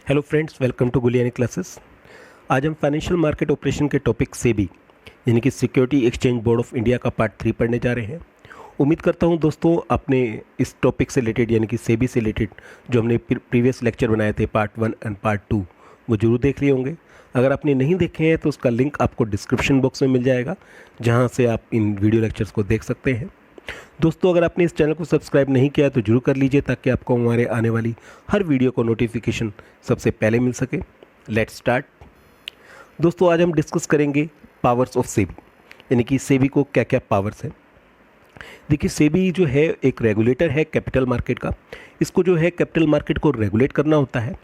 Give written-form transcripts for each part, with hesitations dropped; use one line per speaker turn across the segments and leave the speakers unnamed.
Hello friends, welcome to Guliyani classes. आज हम financial market operation के टॉपिक सेबी यानी कि security exchange board of India का पार्ट 3 पढ़ने जा रहे हैं। उम्मीद करता हूं दोस्तों आपने इस टॉपिक से रिलेटेड यानी कि सेबी से रिलेटेड जो हमने प्रीवियस लेक्चर बनाए थे पार्ट 1 एंड पार्ट 2 वो जरूर देख लिए होंगे। अगर आपने नहीं देखे हैं तो उसका लिंक आपको डिस्क्रिप्शन बॉक्स में मिल जाएगा, जहाँ से आप इन वीडियो लेक्चर्स को देख सकते हैं। दोस्तों, अगर आपने इस चैनल को सब्सक्राइब नहीं किया तो जरूर कर लीजिए, ताकि आपको हमारे आने वाली हर वीडियो को नोटिफिकेशन सबसे पहले मिल सके। Let's start. दोस्तों, आज हम डिस्कस करेंगे पावर्स ऑफ सेबी, यानी कि सेबी को क्या क्या पावर्स हैं। देखिए, सेबी जो है एक रेगुलेटर है कैपिटल मार्केट का। इसको जो है कैपिटल मार्केट को रेगुलेट करना होता है।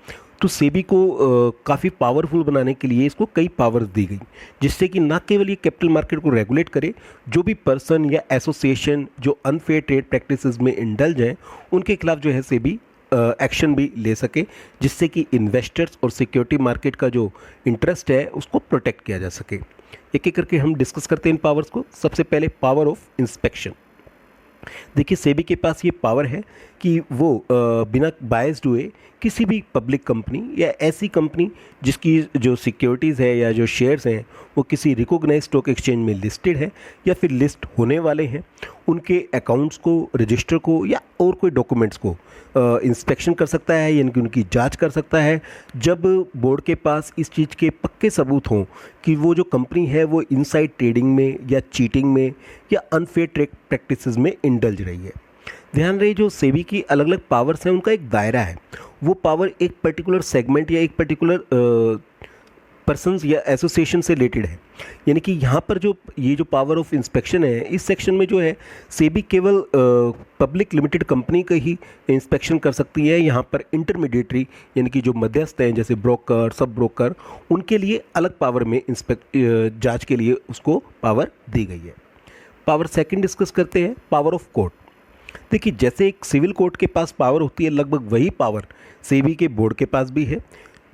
तो सेबी को काफ़ी पावरफुल बनाने के लिए इसको कई पावर्स दी गई, जिससे कि ना केवल ये कैपिटल मार्केट को रेगुलेट करे, जो भी पर्सन या एसोसिएशन जो अनफेयर ट्रेड प्रैक्टिसेस में इंडल्ज हैं उनके खिलाफ जो है सेबी एक्शन भी ले सके, जिससे कि इन्वेस्टर्स और सिक्योरिटी मार्केट का जो इंटरेस्ट है उसको प्रोटेक्ट किया जा सके। एक एक करके हम डिस्कस करते हैं इन पावर्स को। सबसे पहले पावर ऑफ इंस्पेक्शन। देखिए, सेबी के पास ये पावर है कि वो बिना बायस्ड हुए किसी भी पब्लिक कंपनी या ऐसी कंपनी जिसकी जो सिक्योरिटीज़ है या जो शेयर्स हैं वो किसी रिकॉग्नाइज्ड स्टॉक एक्सचेंज में लिस्टेड है या फिर लिस्ट होने वाले हैं, उनके अकाउंट्स को, रजिस्टर को या और कोई डॉक्यूमेंट्स को इंस्पेक्शन कर सकता है, यानी कि उनकी जांच कर सकता है, जब बोर्ड के पास इस चीज़ के पक्के सबूत हों कि वो जो कंपनी है वो इनसाइड ट्रेडिंग में या चीटिंग में या अनफेयर ट्रेड प्रैक्टिसेस में इंडल्ज रही है। ध्यान रहे, जो सेबी की अलग अलग पावर्स हैं उनका एक दायरा है। वो पावर एक पर्टिकुलर सेगमेंट या एक पर्टिकुलर पर्सन्स या एसोसिएशन से रिलेटेड है। यानी कि यहाँ पर जो ये जो पावर ऑफ इंस्पेक्शन है, इस सेक्शन में जो है सेबी केवल पब्लिक लिमिटेड कंपनी का ही इंस्पेक्शन कर सकती है। यहाँ पर इंटरमीडिएटरी यानी कि जो मध्यस्थ हैं जैसे ब्रोकर, सब ब्रोकर, उनके लिए अलग पावर में जांच के लिए उसको पावर दी गई है। पावर सेकंड डिस्कस करते हैं, पावर ऑफ कोर्ट। देखिए, जैसे एक सिविल कोर्ट के पास पावर होती है, लगभग वही पावर सेबी के बोर्ड के पास भी है।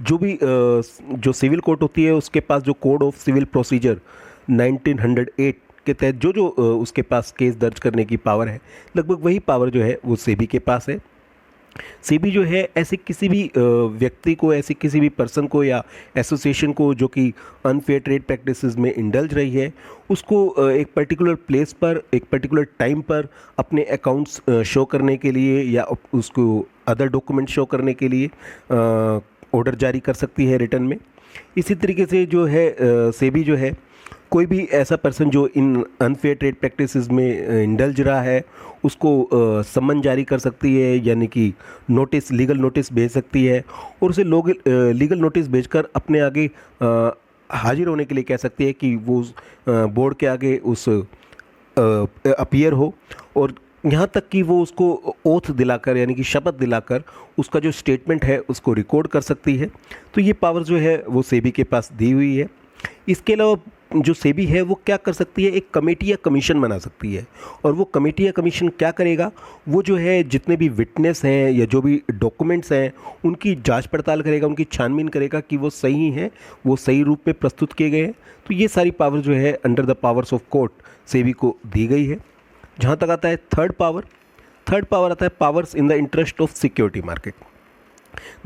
जो सिविल कोर्ट होती है उसके पास जो कोड ऑफ सिविल प्रोसीजर 1908 के तहत जो उसके पास केस दर्ज करने की पावर है, लगभग वही पावर जो है वो सेबी के पास है। सेबी जो है ऐसे किसी भी व्यक्ति को, ऐसे किसी भी पर्सन को या एसोसिएशन को जो कि अनफेयर ट्रेड प्रैक्टिसेस में इंडल्ज रही है, उसको एक पर्टिकुलर प्लेस पर, एक पर्टिकुलर टाइम पर अपने अकाउंट्स शो करने के लिए या उसको अदर डॉक्यूमेंट शो करने के लिए ऑर्डर जारी कर सकती है रिटर्न में। इसी तरीके से जो है सेबी जो है कोई भी ऐसा पर्सन जो इन अनफेयर ट्रेड प्रैक्टिसेस में इंडल्ज रहा है उसको समन जारी कर सकती है, यानी कि नोटिस, लीगल नोटिस भेज सकती है, और उसे लोग लीगल नोटिस भेजकर अपने आगे हाजिर होने के लिए कह सकती है कि वो बोर्ड के आगे उस अपीयर हो, और यहाँ तक कि वो उसको ओथ दिलाकर यानी कि शपथ दिलाकर उसका जो स्टेटमेंट है उसको रिकॉर्ड कर सकती है। तो ये पावर जो है वो सेबी के पास दी हुई है। इसके अलावा जो सेबी है वो क्या कर सकती है, एक कमेटी या कमीशन बना सकती है, और वो कमेटी या कमीशन क्या करेगा, वो जो है जितने भी विटनेस हैं या जो भी डॉक्यूमेंट्स हैं उनकी जांच पड़ताल करेगा, उनकी छानबीन करेगा कि वो सही हैं, वो सही रूप में प्रस्तुत किए गए हैं। तो ये सारी पावर जो है under the powers of court SEBI को दी गई है। जहाँ तक आता है थर्ड पावर आता है powers in the interest of security market.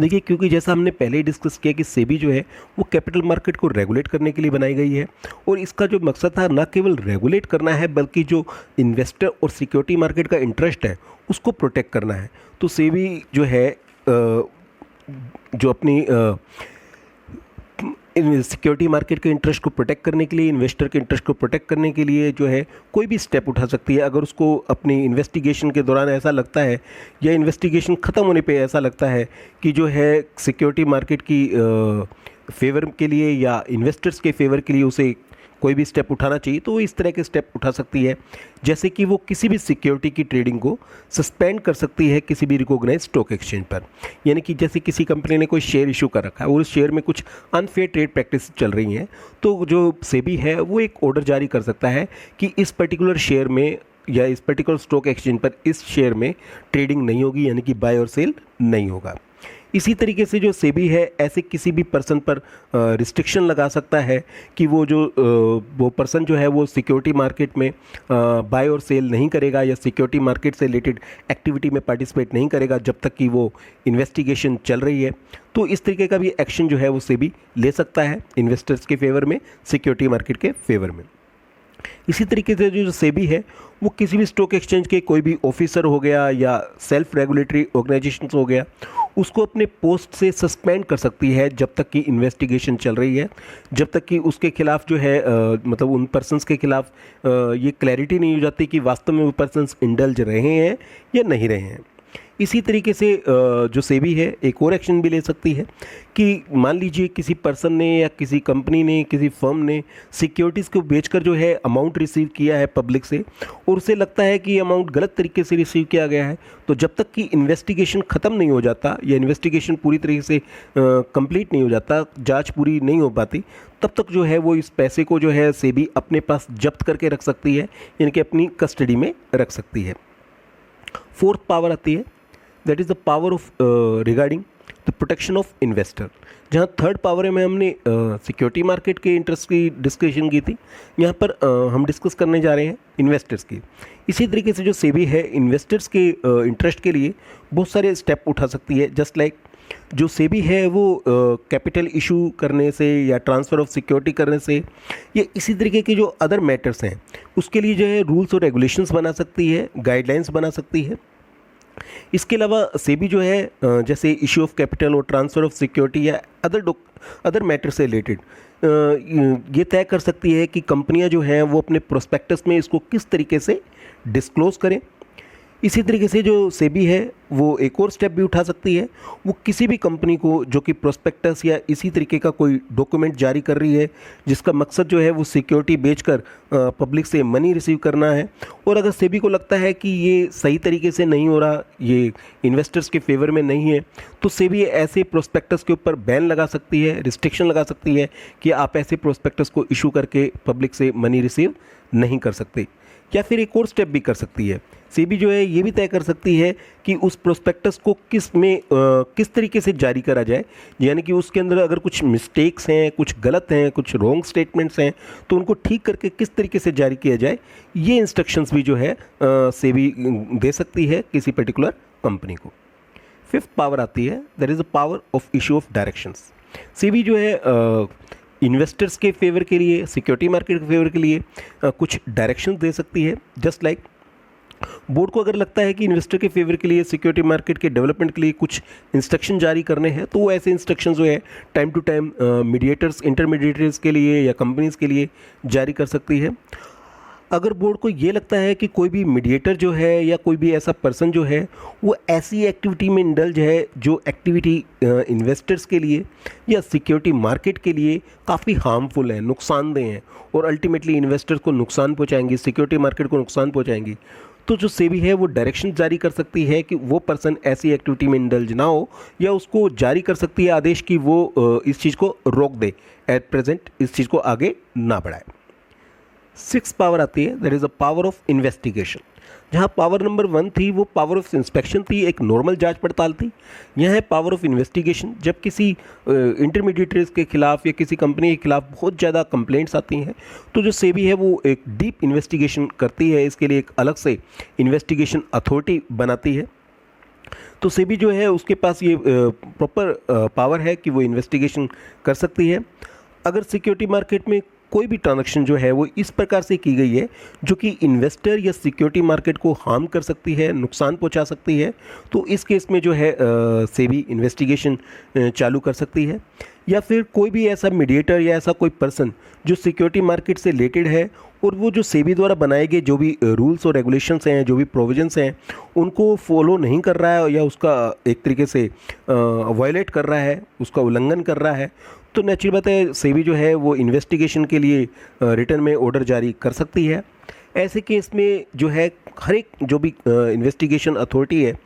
देखिए, क्योंकि जैसा हमने पहले ही डिस्कस किया कि सेबी जो है वो कैपिटल मार्केट को रेगुलेट करने के लिए बनाई गई है, और इसका जो मकसद था ना केवल रेगुलेट करना है बल्कि जो इन्वेस्टर और सिक्योरिटी मार्केट का इंटरेस्ट है उसको प्रोटेक्ट करना है। तो सेबी जो है जो अपनी सिक्योरिटी मार्केट के इंटरेस्ट को प्रोटेक्ट करने के लिए, इन्वेस्टर के इंटरेस्ट को प्रोटेक्ट करने के लिए जो है कोई भी स्टेप उठा सकती है। अगर उसको अपनी इन्वेस्टिगेशन के दौरान ऐसा लगता है या इन्वेस्टिगेशन ख़त्म होने पे ऐसा लगता है कि जो है सिक्योरिटी मार्केट की फेवर के लिए या इन्वेस्टर्स के फेवर के लिए उसे कोई भी स्टेप उठाना चाहिए, तो वो इस तरह के स्टेप उठा सकती है, जैसे कि वो किसी भी सिक्योरिटी की ट्रेडिंग को सस्पेंड कर सकती है किसी भी रिकॉग्नाइज्ड स्टॉक एक्सचेंज पर। यानी कि जैसे किसी कंपनी ने कोई शेयर इशू कर रखा है और उस शेयर में कुछ अनफेयर ट्रेड प्रैक्टिस चल रही हैं, तो जो सेबी है वो एक ऑर्डर जारी कर सकता है कि इस पर्टिकुलर शेयर में या इस पर्टिकुलर स्टॉक एक्सचेंज पर इस शेयर में ट्रेडिंग नहीं होगी, यानी कि बाय और सेल नहीं होगा। इसी तरीके से जो सेबी है ऐसे किसी भी पर्सन पर रिस्ट्रिक्शन लगा सकता है कि वो पर्सन जो है वो सिक्योरिटी मार्केट में बाय और सेल नहीं करेगा या सिक्योरिटी मार्केट से रिलेटेड एक्टिविटी में पार्टिसिपेट नहीं करेगा जब तक कि वो इन्वेस्टिगेशन चल रही है। तो इस तरीके का भी एक्शन जो है वो सेबी ले सकता है इन्वेस्टर्स के फेवर में, सिक्योरिटी मार्केट के फेवर में। इसी तरीके से जो सेबी है वो किसी भी स्टॉक एक्सचेंज के कोई भी ऑफिसर हो गया या सेल्फ रेगुलेटरी ऑर्गेनाइजेशंस हो गया, उसको अपने पोस्ट से सस्पेंड कर सकती है जब तक कि इन्वेस्टिगेशन चल रही है, जब तक कि उसके खिलाफ जो है मतलब उन पर्सन्स के खिलाफ ये क्लैरिटी नहीं हो जाती कि वास्तव में वो पर्सन्स इंडल्ज रहे हैं या नहीं रहे हैं। इसी तरीके से जो सेबी है एक और एक्शन भी ले सकती है कि मान लीजिए किसी पर्सन ने या किसी कंपनी ने, किसी फर्म ने सिक्योरिटीज़ को बेचकर जो है अमाउंट रिसीव किया है पब्लिक से और उसे लगता है कि ये अमाउंट गलत तरीके से रिसीव किया गया है, तो जब तक कि इन्वेस्टिगेशन ख़त्म नहीं हो जाता या इन्वेस्टिगेशन पूरी तरीके से कंप्लीट नहीं हो जाता, जांच पूरी नहीं हो पाती, तब तक जो है वो इस पैसे को जो है सेबी अपने पास जब्त करके रख सकती है, यानी कि अपनी कस्टडी में रख सकती है। फोर्थ पावर आती है, that is the power of regarding the protection of investor. जहाँ थर्ड पावर में हमने सिक्योरिटी मार्केट के इंटरेस्ट की डिस्कशन की थी, यहाँ पर हम डिस्कस करने जा रहे हैं इन्वेस्टर्स की। इसी तरीके से जो सेबी है इन्वेस्टर्स के इंटरेस्ट के लिए बहुत सारे स्टेप उठा सकती है। जस्ट लाइक जो सेबी है वो कैपिटल इशू करने से या ट्रांसफ़र ऑफ सिक्योरिटी करने से या इसी तरीके के जो अदर मैटर्स हैं उसके लिए जो है रूल्स और रेगुलेशंस बना सकती है, गाइडलाइंस बना सकती है। इसके अलावा सेबी जो है जैसे इशू ऑफ कैपिटल और ट्रांसफ़र ऑफ सिक्योरिटी या अदर मैटर से रिलेटेड ये तय कर सकती है कि कंपनियां जो हैं वो अपने प्रोस्पेक्टस में इसको किस तरीके से डिस्क्लोज़ करें। इसी तरीके से जो सेबी है वो एक और स्टेप भी उठा सकती है, वो किसी भी कंपनी को जो कि प्रोस्पेक्टस या इसी तरीके का कोई डॉक्यूमेंट जारी कर रही है जिसका मकसद जो है वो सिक्योरिटी बेचकर पब्लिक से मनी रिसीव करना है, और अगर सेबी को लगता है कि ये सही तरीके से नहीं हो रहा, ये इन्वेस्टर्स के फेवर में नहीं है, तो सेबी ऐसे प्रोस्पेक्टस के ऊपर बैन लगा सकती है, रिस्ट्रिक्शन लगा सकती है कि आप ऐसे प्रोस्पेक्टस को इशू करके पब्लिक से मनी रिसीव नहीं कर सकते। या फिर एक और स्टेप भी कर सकती है, सेबी जो है ये भी तय कर सकती है कि उस प्रोस्पेक्टस को किस तरीके से जारी करा जाए, यानी कि उसके अंदर अगर कुछ मिस्टेक्स हैं, कुछ गलत हैं, कुछ रॉन्ग स्टेटमेंट्स हैं, तो उनको ठीक करके किस तरीके से जारी किया जाए, ये इंस्ट्रक्शंस भी जो है सेबी दे सकती है किसी पर्टिकुलर कंपनी को। फिफ्थ पावर आती है, that is the power of issue of directions. SEBI जो है इन्वेस्टर्स के फेवर के लिए, सिक्योरिटी मार्केट के फेवर के लिए कुछ डायरेक्शन दे सकती है। जस्ट लाइक बोर्ड को अगर लगता है कि इन्वेस्टर के फेवर के लिए, सिक्योरिटी मार्केट के डेवलपमेंट के लिए कुछ इंस्ट्रक्शन जारी करने हैं, तो वो ऐसे इंस्ट्रक्शन जो है टाइम टू टाइम मीडिएटर्स, इंटरमीडिएटर्स के लिए या कंपनीज़ के लिए जारी कर सकती है। अगर बोर्ड को ये लगता है कि कोई भी मीडिएटर जो है या कोई भी ऐसा पर्सन जो है वो ऐसी एक्टिविटी में इंडल्ज है जो एक्टिविटी इन्वेस्टर्स के लिए या सिक्योरिटी मार्केट के लिए काफ़ी हार्मफुल है, नुकसानदेह है और अल्टीमेटली इन्वेस्टर्स को नुकसान पहुंचाएंगी, सिक्योरिटी मार्केट को नुकसान पहुंचाएंगी, तो जो सेबी है वो डायरेक्शन जारी कर सकती है कि वो पर्सन ऐसी एक्टिविटी में इंडल्ज ना हो, या उसको जारी कर सकती है आदेश कि वो इस चीज़ को रोक दे, एट प्रेजेंट इस चीज़ को आगे ना बढ़ाए। सिक्स पावर आती है, that is the power of investigation. जहाँ पावर नंबर 1 थी वो पावर ऑफ इंस्पेक्शन थी, एक नॉर्मल जांच पड़ताल थी। यह है पावर ऑफ इन्वेस्टिगेशन। जब किसी इंटरमीडिएटरीज के खिलाफ या किसी कंपनी के खिलाफ बहुत ज़्यादा कंप्लेंट्स आती हैं, तो जो सेबी है वो एक डीप इन्वेस्टिगेशन करती है, इसके लिए एक अलग से इन्वेस्टिगेशन अथॉरिटी बनाती है। तो सेबी जो है उसके पास ये प्रॉपर पावर है कि वो इन्वेस्टिगेशन कर सकती है। अगर सिक्योरिटी मार्केट में कोई भी ट्रांजैक्शन जो है वो इस प्रकार से की गई है जो कि इन्वेस्टर या सिक्योरिटी मार्केट को हार्म कर सकती है, नुकसान पहुंचा सकती है, तो इस केस में जो है सेबी इन्वेस्टिगेशन चालू कर सकती है। या फिर कोई भी ऐसा मीडिएटर या ऐसा कोई पर्सन जो सिक्योरिटी मार्केट से रिलेटेड है और वो जो सेबी द्वारा बनाए गए जो भी रूल्स और रेगुलेशंस हैं, जो भी प्रोविजंस हैं, उनको फॉलो नहीं कर रहा है या उसका एक तरीके से वायलेट कर रहा है, उसका उल्लंघन कर रहा है, तो नेचुरल बात है सेबी जो है वो इन्वेस्टिगेशन के लिए रिटर्न में ऑर्डर जारी कर सकती है। ऐसे केस में जो है हर एक जो भी इन्वेस्टिगेशन अथॉरिटी है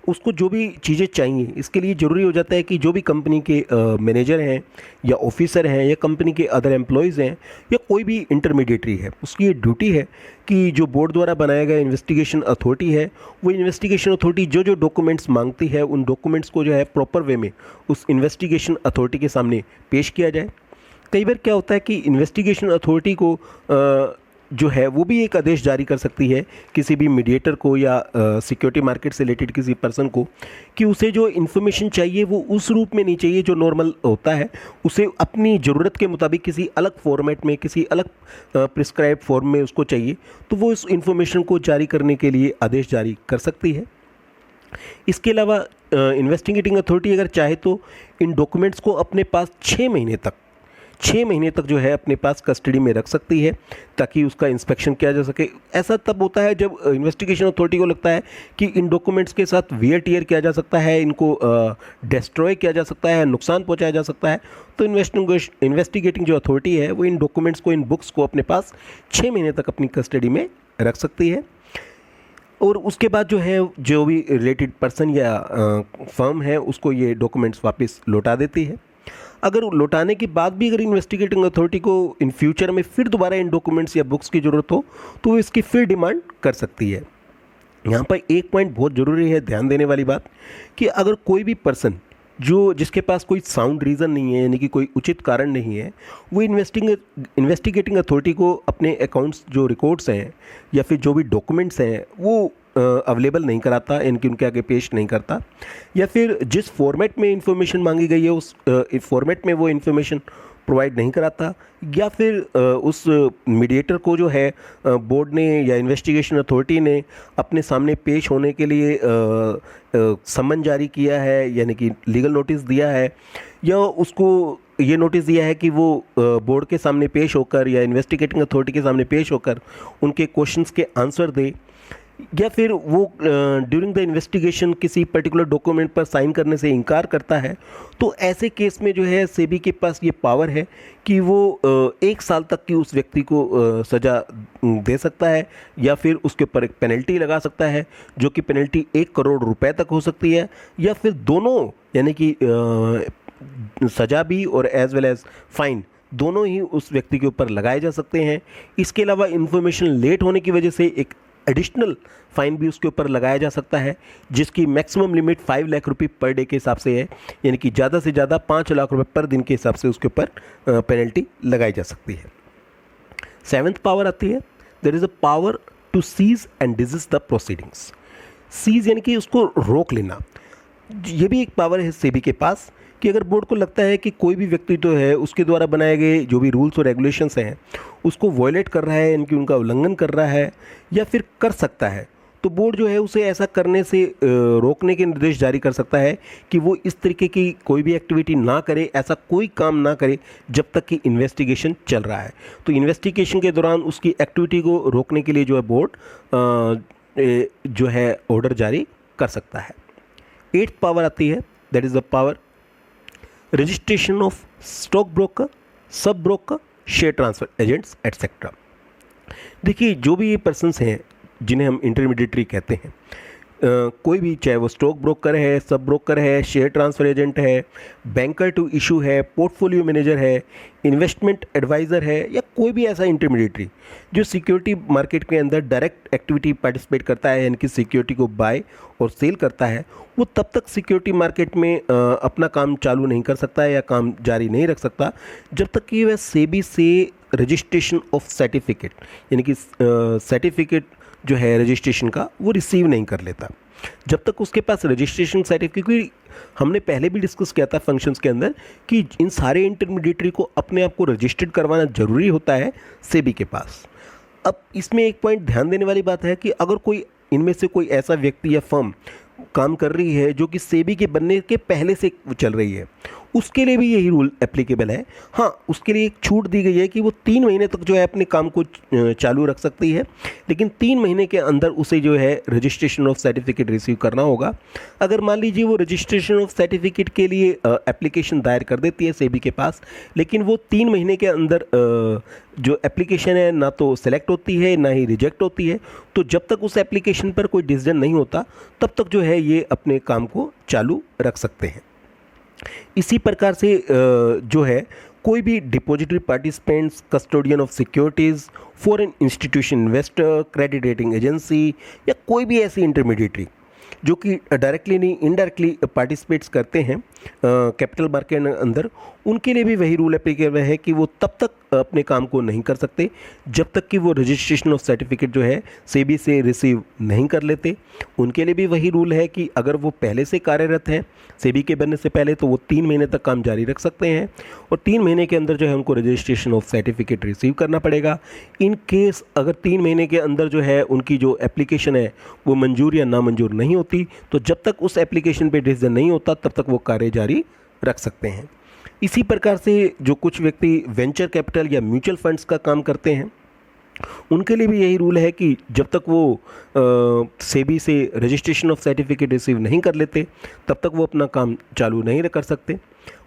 उसको जो भी चीज़ें चाहिए, इसके लिए ज़रूरी हो जाता है कि जो भी कंपनी के मैनेजर हैं या ऑफिसर हैं या कंपनी के अदर एम्प्लॉयज़ हैं या कोई भी इंटरमीडिएटरी है, उसकी ये ड्यूटी है कि जो बोर्ड द्वारा बनाया गया इन्वेस्टिगेशन अथॉरिटी है, वो इन्वेस्टिगेशन अथॉरिटी जो जो डॉक्यूमेंट्स मांगती है उन डॉक्यूमेंट्स को जो है प्रॉपर वे में उस इन्वेस्टिगेशन अथॉरिटी के सामने पेश किया जाए। कई बार क्या होता है कि इन्वेस्टिगेशन अथॉरिटी को जो है वो भी एक आदेश जारी कर सकती है किसी भी मीडिएटर को या सिक्योरिटी मार्केट से रिलेटेड किसी पर्सन को कि उसे जो इन्फॉर्मेशन चाहिए वो उस रूप में नहीं चाहिए जो नॉर्मल होता है, उसे अपनी ज़रूरत के मुताबिक किसी अलग फॉर्मेट में, किसी अलग प्रिस्क्राइब फॉर्म में उसको चाहिए, तो वो इस इन्फॉर्मेशन को जारी करने के लिए आदेश जारी कर सकती है। इसके अलावा इन्वेस्टिगेटिंग अथॉरिटी अगर चाहे तो इन डॉक्यूमेंट्स को अपने पास 6 महीने तक जो है अपने पास कस्टडी में रख सकती है ताकि उसका इंस्पेक्शन किया जा सके। ऐसा तब होता है जब इन्वेस्टिगेशन अथॉरिटी को लगता है कि इन डॉक्यूमेंट्स के साथ वियर टियर किया जा सकता है, इनको डिस्ट्रॉय किया जा सकता है, नुकसान पहुंचाया जा सकता है, तो इन्वेस्टिगेटिंग जो अथॉरिटी है वो इन डॉक्यूमेंट्स को, इन बुक्स को अपने पास 6 महीने तक अपनी कस्टडी में रख सकती है। और उसके बाद जो है जो भी रिलेटेड पर्सन या फर्म है उसको ये डॉक्यूमेंट्स वापस लौटा देती है। अगर लौटाने के बाद भी अगर इन्वेस्टिगेटिंग अथॉरिटी को इन फ्यूचर में फिर दोबारा इन डॉक्यूमेंट्स या बुक्स की ज़रूरत हो तो वो इसकी फिर डिमांड कर सकती है। यहाँ पर एक पॉइंट बहुत ज़रूरी है ध्यान देने वाली बात कि अगर कोई भी पर्सन जिसके पास कोई साउंड रीज़न नहीं है, यानी कि कोई उचित कारण नहीं है, वो इन्वेस्टिगेटिंग अथॉरिटी को अपने अकाउंट्स जो रिकॉर्ड्स हैं या फिर जो भी डॉक्यूमेंट्स हैं वो अवेलेबल नहीं कराता, इनके उनके आगे पेश नहीं करता, या फिर जिस फॉर्मेट में इंफॉर्मेशन मांगी गई है उस फॉर्मेट में वो इंफॉर्मेशन प्रोवाइड नहीं कराता, या फिर उस मीडिएटर को जो है बोर्ड ने या इन्वेस्टिगेशन अथॉरिटी ने अपने सामने पेश होने के लिए समन जारी किया है, यानी कि लीगल नोटिस दिया है, या उसको ये नोटिस दिया है कि वो बोर्ड के सामने पेश होकर या इन्वेस्टिगेटिंग अथॉरिटी के सामने पेश होकर उनके क्वेश्चंस के आंसर दे, या फिर वो ड्यूरिंग द इन्वेस्टिगेशन किसी पर्टिकुलर डॉक्यूमेंट पर साइन करने से इनकार करता है, तो ऐसे केस में जो है सेबी के पास ये पावर है कि वो 1 साल तक की उस व्यक्ति को सज़ा दे सकता है या फिर उसके ऊपर एक पेनल्टी लगा सकता है जो कि पेनल्टी 1 करोड़ रुपए तक हो सकती है, या फिर दोनों, यानी कि सज़ा भी और एज वेल एज फाइन दोनों ही उस व्यक्ति के ऊपर लगाए जा सकते हैं। इसके अलावा इन्फॉर्मेशन लेट होने की वजह से एक एडिशनल फाइन भी उसके ऊपर लगाया जा सकता है जिसकी मैक्सिमम लिमिट 5 लाख रुपये पर डे के हिसाब से है, यानी कि ज़्यादा से ज़्यादा 5 लाख रुपये पर दिन के हिसाब से उसके ऊपर पेनल्टी लगाई जा सकती है। 7th पावर आती है, there is a power to seize and desist the proceedings. Seize यानी कि उसको रोक लेना, ये भी एक पावर है सेबी के पास कि अगर बोर्ड को लगता है कि कोई भी व्यक्ति तो है उसके द्वारा बनाए गए जो भी रूल्स और रेगुलेशंस हैं उसको वॉयलेट कर रहा है, यानी कि उनका उल्लंघन कर रहा है या फिर कर सकता है, तो बोर्ड जो है उसे ऐसा करने से रोकने के निर्देश जारी कर सकता है कि वो इस तरीके की कोई भी एक्टिविटी ना करे, ऐसा कोई काम ना करे जब तक कि इन्वेस्टिगेशन चल रहा है। तो इन्वेस्टिगेशन के दौरान उसकी एक्टिविटी को रोकने के लिए जो है बोर्ड जो है ऑर्डर जारी कर सकता है। 8th पावर आती है, that is the power registration of stock broker, sub broker, share transfer agents etcetera. देखिए जो भी ये पर्सन्स हैं जिन्हें हम इंटरमीडिएटरी कहते हैं, कोई भी, चाहे वो स्टॉक ब्रोकर है, सब ब्रोकर है, शेयर ट्रांसफर एजेंट है, बैंकर टू इशू है, पोर्टफोलियो मैनेजर है, इन्वेस्टमेंट एडवाइज़र है, या कोई भी ऐसा इंटरमीडिएटरी जो सिक्योरिटी मार्केट के अंदर डायरेक्ट एक्टिविटी पार्टिसिपेट करता है, यानी कि सिक्योरिटी को बाय और सेल करता है, वो तब तक सिक्योरिटी मार्केट में अपना काम चालू नहीं कर सकता है या काम जारी नहीं रख सकता जब तक कि वह सेबी से रजिस्ट्रेशन ऑफ सर्टिफिकेट, यानी कि सर्टिफिकेट जो है रजिस्ट्रेशन का वो रिसीव नहीं कर लेता। जब तक उसके पास रजिस्ट्रेशन सर्टिफिकेट, क्योंकि हमने पहले भी डिस्कस किया था फंक्शंस के अंदर कि इन सारे इंटरमीडिएटरी को अपने आप को रजिस्टर्ड करवाना ज़रूरी होता है सेबी के पास। अब इसमें एक पॉइंट ध्यान देने वाली बात है कि अगर कोई इनमें से कोई ऐसा व्यक्ति या फर्म काम कर रही है जो कि सेबी के बनने के पहले से चल रही है उसके लिए भी यही रूल एप्लीकेबल है। हाँ, उसके लिए एक छूट दी गई है कि वो 3 महीने तक जो है अपने काम को चालू रख सकती है, लेकिन 3 महीने के अंदर उसे जो है रजिस्ट्रेशन ऑफ सर्टिफिकेट रिसीव करना होगा। अगर मान लीजिए वो रजिस्ट्रेशन ऑफ सर्टिफिकेट के लिए एप्लीकेशन दायर कर देती है सेबी के पास, लेकिन वो 3 महीने के अंदर जो एप्लीकेशन है ना तो सेलेक्ट होती है ना ही रिजेक्ट होती है, तो जब तक उस एप्लीकेशन पर कोई डिसीजन नहीं होता तब तक जो है ये अपने काम को चालू रख सकते हैं। इसी प्रकार से जो है कोई भी depository participants, custodian of securities, foreign institution investor, credit rating agency या कोई भी ऐसी इंटरमीडिएटरी जो कि डायरेक्टली नहीं इनडायरेक्टली पार्टिसिपेट्स करते हैं कैपिटल मार्केट के अंदर, उनके लिए भी वही रूल एप्लीकेबल है कि वो तब तक अपने काम को नहीं कर सकते जब तक कि वो रजिस्ट्रेशन ऑफ सर्टिफिकेट जो है सेबी से रिसीव नहीं कर लेते। उनके लिए भी वही रूल है कि अगर वो पहले से कार्यरत हैं सेबी के बनने से पहले तो वो 3 महीने तक काम जारी रख सकते हैं और 3 महीने के अंदर जो है उनको रजिस्ट्रेशन ऑफ सर्टिफिकेट रिसीव करना पड़ेगा। इन केस अगर 3 महीने के अंदर जो है उनकी जो एप्लीकेशन है वो मंजूर या नामंजूर नहीं होती, तो जब तक उस एप्लीकेशन पे डिसीजन नहीं होता तब तक वो कार्य जारी रख सकते हैं। इसी प्रकार से जो कुछ व्यक्ति वेंचर कैपिटल या म्यूचुअल फंड्स का काम करते हैं उनके लिए भी यही रूल है कि जब तक वो सेबी से रजिस्ट्रेशन ऑफ सर्टिफिकेट रिसीव नहीं कर लेते तब तक वो अपना काम चालू नहीं कर सकते।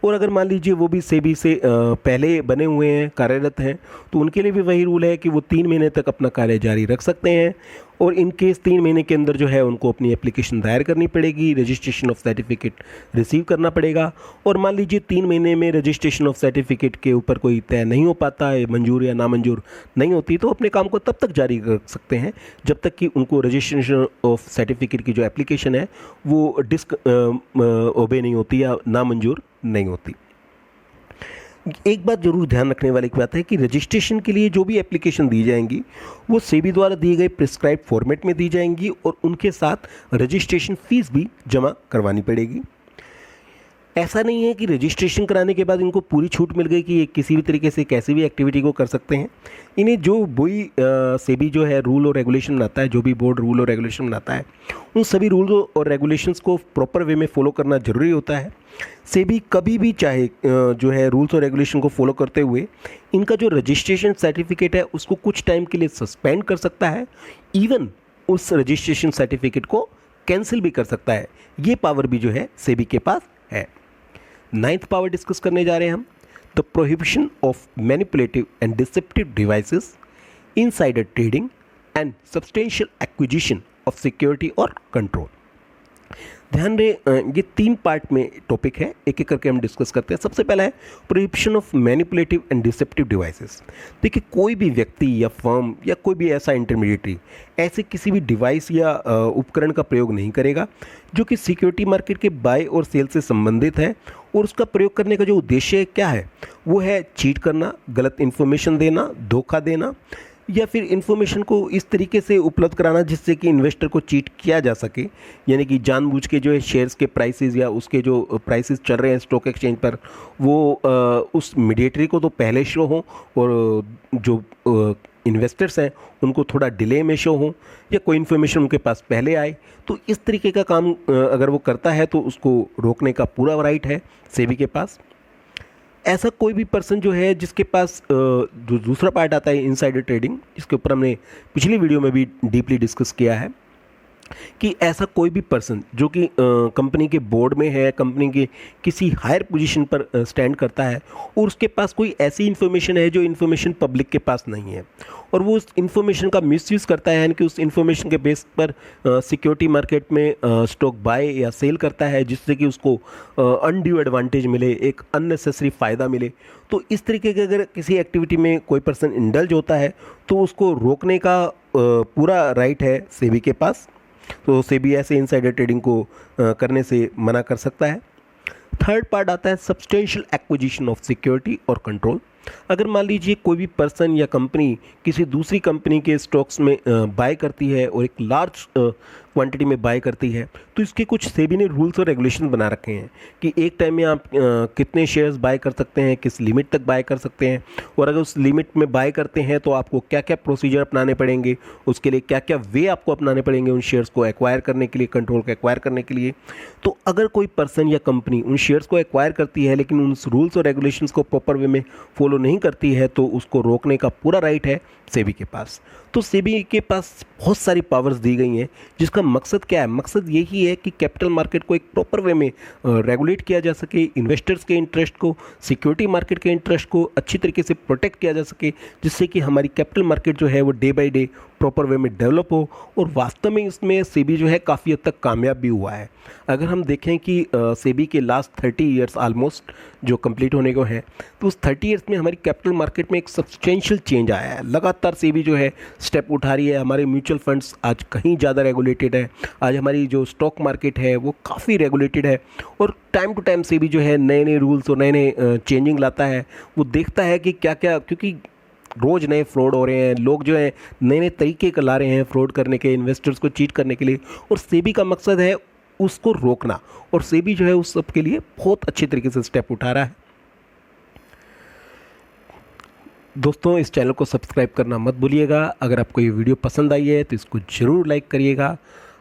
और अगर मान लीजिए वो भी सेबी से पहले बने हुए हैं, कार्यरत हैं, तो उनके लिए भी वही रूल है कि वो 3 महीने तक अपना कार्य जारी रख सकते हैं और इन केस 3 महीने के अंदर जो है उनको अपनी एप्लीकेशन दायर करनी पड़ेगी, रजिस्ट्रेशन ऑफ सर्टिफिकेट रिसीव करना पड़ेगा। और मान लीजिए 3 महीने में रजिस्ट्रेशन ऑफ सर्टिफिकेट के ऊपर कोई तय नहीं हो पाता है, मंजूर या नामंजूर नहीं होती, तो अपने काम को तब तक जारी रख सकते हैं जब तक कि उनको रजिस्ट्रेशन ऑफ सर्टिफिकेट की जो एप्लीकेशन है वो ओबे नहीं होती या नामंजूर नहीं होती। एक बात जरूर ध्यान रखने वाली बात है कि रजिस्ट्रेशन के लिए जो भी एप्लीकेशन दी जाएंगी वो सेबी द्वारा दिए गए प्रिस्क्राइब फॉर्मेट में दी जाएंगी और उनके साथ रजिस्ट्रेशन फीस भी जमा करवानी पड़ेगी। ऐसा नहीं है कि रजिस्ट्रेशन कराने के बाद इनको पूरी छूट मिल गई कि ये किसी भी तरीके से कैसी भी एक्टिविटी को कर सकते हैं। इन्हें जो वही सेबी जो है रूल और रेगुलेशन बनाता है, जो भी बोर्ड रूल और रेगुलेशन बनाता है, उन सभी रूल और रेगुलेशंस को प्रॉपर वे में फॉलो करना जरूरी होता है। सेबी कभी भी चाहे जो है रूल्स और रेगुलेशन को फॉलो करते हुए इनका जो रजिस्ट्रेशन सर्टिफिकेट है उसको कुछ टाइम के लिए सस्पेंड कर सकता है, इवन उस रजिस्ट्रेशन सर्टिफिकेट को कैंसिल भी कर सकता है। ये पावर भी जो है सेबी के पास है। 9th पावर डिस्कस करने जा रहे हैं हम, the prohibition of manipulative and deceptive devices, insider trading and substantial acquisition of security और कंट्रोल। ध्यान रहे ये 3 पार्ट में टॉपिक है, एक एक करके हम डिस्कस करते हैं। सबसे पहला है prohibition of manipulative and deceptive devices. देखिए कोई भी व्यक्ति या फर्म या कोई भी ऐसा इंटरमीडिएटरी ऐसे किसी भी डिवाइस या उपकरण का प्रयोग नहीं करेगा जो कि सिक्योरिटी मार्केट के बाय और सेल से संबंधित है और उसका प्रयोग करने का जो उद्देश्य क्या है वो है चीट करना, गलत इन्फॉर्मेशन देना, धोखा देना या फिर इन्फॉर्मेशन को इस तरीके से उपलब्ध कराना जिससे कि इन्वेस्टर को चीट किया जा सके, यानी कि जानबूझ के जो है शेयर्स के प्राइसेस या उसके जो प्राइसेस चल रहे हैं स्टॉक एक्सचेंज पर वो उस मीडिएटरी को तो पहले शो हो और जो इन्वेस्टर्स हैं उनको थोड़ा डिले में शो हो या कोई इन्फॉर्मेशन उनके पास पहले आए। तो इस तरीके का काम अगर वो करता है तो उसको रोकने का पूरा राइट है सेबी के पास। ऐसा कोई भी पर्सन जो है जिसके पास जो दूसरा पार्ट आता है इनसाइडर ट्रेडिंग, जिसके ऊपर हमने पिछली वीडियो में भी डीपली डिस्कस किया है कि ऐसा कोई भी पर्सन जो कि कंपनी के बोर्ड में है, कंपनी के किसी हायर पोजीशन पर स्टैंड करता है और उसके पास कोई ऐसी इन्फॉर्मेशन है जो इन्फॉर्मेशन पब्लिक के पास नहीं है और वो उस इन्फॉर्मेशन का मिसयूज़ करता है, यानी कि उस इन्फॉर्मेशन के बेस पर सिक्योरिटी मार्केट में स्टॉक बाय या सेल करता है जिससे कि उसको अनड्यू एडवांटेज मिले, एक अननेसेसरी फ़ायदा मिले। तो इस तरीके के अगर किसी एक्टिविटी में कोई पर्सन इंडल्ज होता है तो उसको रोकने का पूरा राइट है सेबी के पास। तो सेबी ऐसे इनसाइडर ट्रेडिंग को करने से मना कर सकता है। थर्ड पार्ट आता है सब्सटेंशियल एक्विजिशन ऑफ सिक्योरिटी और कंट्रोल। अगर मान लीजिए कोई भी पर्सन या कंपनी किसी दूसरी कंपनी के स्टॉक्स में बाय करती है और एक लार्ज क्वांटिटी में बाय करती है। तो इसके कुछ सेबी ने रूल्स और रेगुलेशन बना रखे हैं कि एक टाइम में आप कितने शेयर्स बाय कर सकते हैं, किस लिमिट तक बाय कर सकते हैं, और अगर उस लिमिट में बाय करते हैं तो आपको क्या क्या प्रोसीजर अपनाने पड़ेंगे, उसके लिए क्या क्या वे आपको अपनाने पड़ेंगे उन शेयर्स को एक्वायर करने के लिए, कंट्रोल को एक्वायर करने के लिए। तो अगर कोई पर्सन या कंपनी उन शेयर्स को एक्वायर करती है लेकिन उन रूल्स और रेगुलेशंस को प्रॉपर वे में फॉलो नहीं करती है तो उसको रोकने का पूरा राइट है सेबी के पास। तो सेबी के पास बहुत सारी पावर्स दी गई हैं, जिसका मकसद क्या है? मकसद यही है कि कैपिटल मार्केट को एक प्रॉपर वे में रेगुलेट किया जा सके, इन्वेस्टर्स के इंटरेस्ट को, सिक्योरिटी मार्केट के इंटरेस्ट को अच्छी तरीके से प्रोटेक्ट किया जा सके, जिससे कि हमारी कैपिटल मार्केट जो है वो day by day proper way में डेवलप हो। और वास्तव में इसमें सेबी जो है काफ़ी हद तक कामयाब भी हुआ है। अगर हम देखें कि सेबी के लास्ट 30 ईयर्स ऑलमोस्ट जो कंप्लीट होने को हैं, तो उस 30 ईयर्स में हमारी कैपिटल मार्केट में एक सब्सटेंशियल चेंज आया है। लगातार सेबी जो है स्टेप उठा रही है। हमारे म्यूचुअल फंड्स आज कहीं ज़्यादा रेगुलेटेड है, आज हमारी जो स्टॉक मार्केट है वो काफ़ी रेगुलेटेड है, और टाइम टू टाइम सेबी जो है नए नए रूल्स और नए नए चेंजिंग लाता है। वो देखता है कि क्या क्या, क्योंकि रोज़ नए फ्रॉड हो रहे हैं, लोग जो है नए नए तरीके ला रहे हैं फ्रॉड करने के, इन्वेस्टर्स को चीट करने के लिए, और सेबी का मकसद है उसको रोकना, और सेबी जो है उस सब के लिए बहुत अच्छे तरीके से स्टेप उठा रहा है। दोस्तों, इस चैनल को सब्सक्राइब करना मत भूलिएगा। अगर आपको ये वीडियो पसंद आई है तो इसको ज़रूर लाइक करिएगा,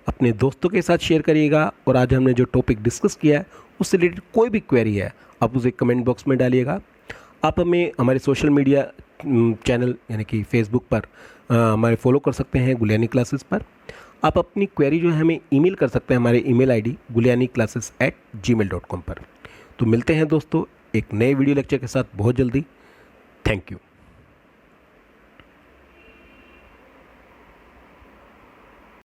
अपने दोस्तों के साथ शेयर करिएगा, और आज हमने जो टॉपिक डिस्कस किया है उससे रिलेटेड कोई भी क्वेरी है आप उसे कमेंट बॉक्स में डालिएगा। आप हमें हमारे सोशल मीडिया चैनल यानी कि फेसबुक पर हमारे फॉलो कर सकते हैं गुलियानी क्लासेस पर। आप अपनी क्वेरी जो है हमें ईमेल कर सकते हैं हमारे ईमेल आईडी gulianiclasses@gmail.com पर। तो मिलते हैं दोस्तों एक नए वीडियो लेक्चर के साथ बहुत जल्दी। Thank you.